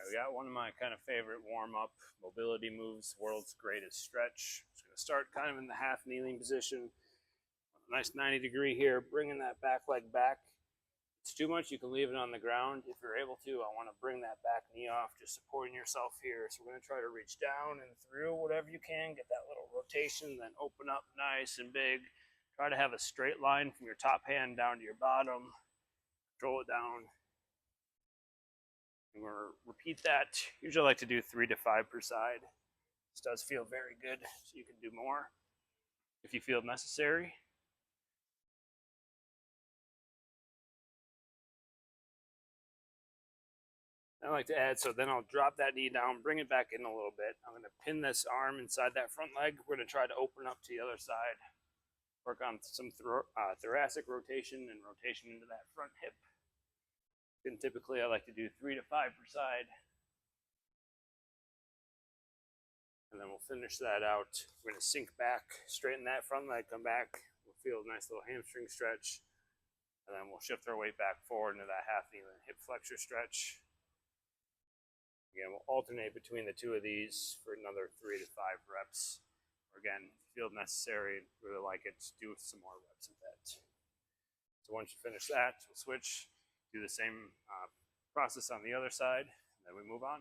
right, we got one of my kind of favorite warm-up mobility moves, world's greatest stretch. Just gonna start kind of in the half kneeling position. Nice 90-degree here, bringing that back leg back. If it's too much, you can leave it on the ground. If you're able to, I want to bring that back knee off, just supporting yourself here. So we're gonna try to reach down and through whatever you can, get that little rotation, then open up nice and big. Try to have a straight line from your top hand down to your bottom. Control it down. And we're repeat that. Usually I like to do 3 to 5 per side. This does feel very good, so you can do more if you feel necessary. I like to add, so then I'll drop that knee down, bring it back in a little bit. I'm going to pin this arm inside that front leg. We're going to try to open up to the other side. Work on some thoracic rotation and rotation into that front hip. And typically I like to do 3 to 5 per side. And then we'll finish that out. We're going to sink back, straighten that front leg, come back. We'll feel a nice little hamstring stretch. And then we'll shift our weight back forward into that half knee and hip flexor stretch. Again, we'll alternate between the two of these for another 3 to 5 reps. Or again, if you feel necessary, really like it, do some more reps of that. So once you finish that, we'll switch, do the same process on the other side, and then we move on.